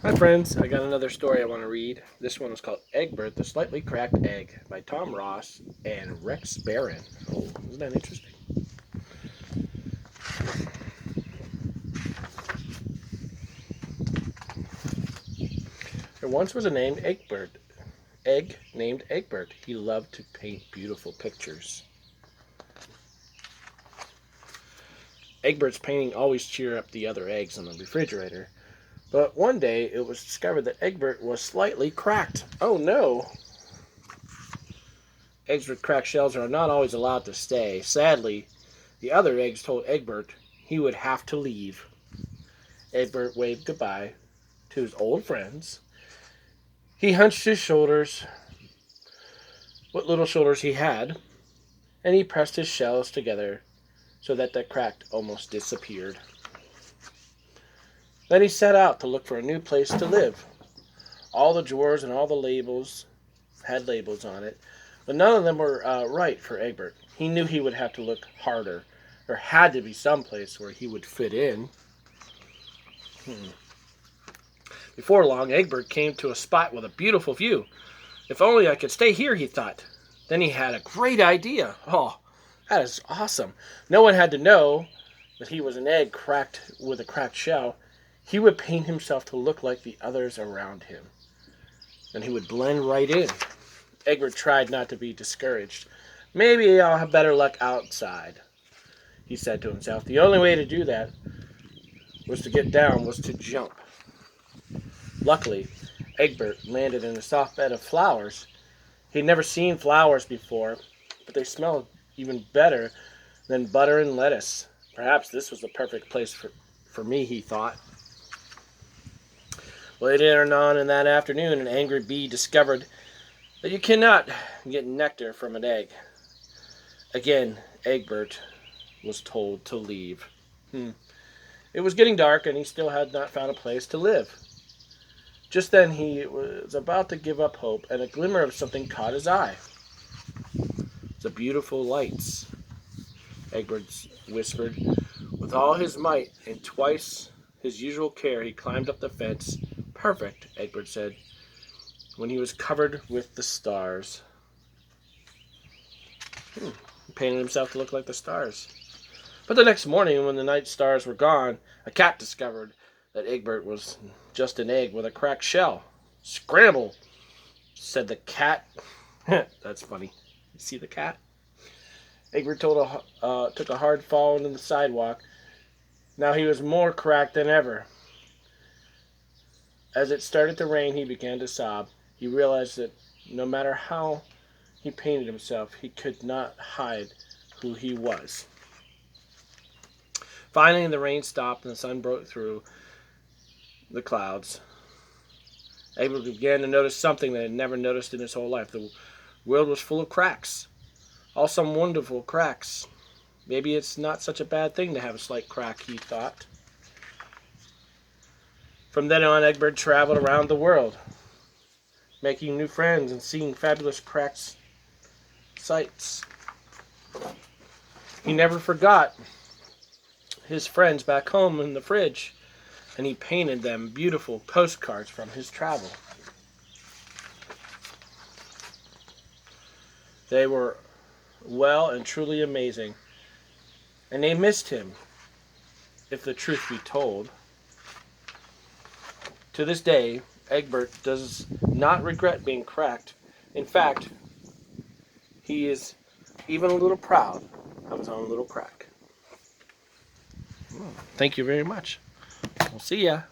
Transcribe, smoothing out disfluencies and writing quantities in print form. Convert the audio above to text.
Hi friends, I got another story I want to read. This one is called Eggbert, the Slightly Cracked Egg by Tom Ross and Rex Barron. Oh, isn't that interesting? There once was a egg named Eggbert. He loved to paint beautiful pictures. Eggbert's painting always cheered up the other eggs in the refrigerator. But one day it was discovered that Eggbert was slightly cracked. Oh no! Eggs with cracked shells are not always allowed to stay. Sadly, the other eggs told Eggbert he would have to leave. Eggbert waved goodbye to his old friends. He hunched his shoulders, what little shoulders he had, and he pressed his shells together so that the crack almost disappeared. Then he set out to look for a new place to live. All the drawers and all the labels had labels on it, but none of them were right for Egbert. He knew he would have to look harder. There had to be some place where he would fit in. Before long, Egbert came to a spot with a beautiful view. If only I could stay here, he thought. Then he had a great idea. Oh, that is awesome. No one had to know that he was an egg cracked with a cracked shell. He would paint himself to look like the others around him. And he would blend right in. Egbert tried not to be discouraged. Maybe I'll have better luck outside, he said to himself. The only way to do that was to jump. Luckily, Egbert landed in a soft bed of flowers. He'd never seen flowers before, but they smelled even better than butter and lettuce. Perhaps this was the perfect place for me, he thought. Later on in that afternoon, an angry bee discovered that you cannot get nectar from an egg. Again, Egbert was told to leave. It was getting dark, and he still had not found a place to live. Just then he was about to give up hope, and a glimmer of something caught his eye. The beautiful lights, Egbert whispered. With all his might and twice his usual care, he climbed up the fence. Perfect, Egbert said, when he was covered with the stars. He painted himself to look like the stars. But the next morning, when the night stars were gone, a cat discovered that Egbert was just an egg with a cracked shell. Scramble, said the cat. That's funny. You see the cat? Egbert took a hard fall into the sidewalk. Now he was more cracked than ever. As it started to rain, he began to sob. He realized that no matter how he painted himself, he could not hide who he was. Finally, the rain stopped and the sun broke through the clouds. Egbert began to notice something that he had never noticed in his whole life. The world was full of cracks. All some wonderful cracks. Maybe it's not such a bad thing to have a slight crack, he thought. From then on, Egbert traveled around the world, making new friends and seeing fabulous cracked sights. He never forgot his friends back home in the fridge, and he painted them beautiful postcards from his travel. They were well and truly amazing, and they missed him, if the truth be told. To this day, Egbert does not regret being cracked. In fact, he is even a little proud of his own little crack. Thank you very much. We'll see ya.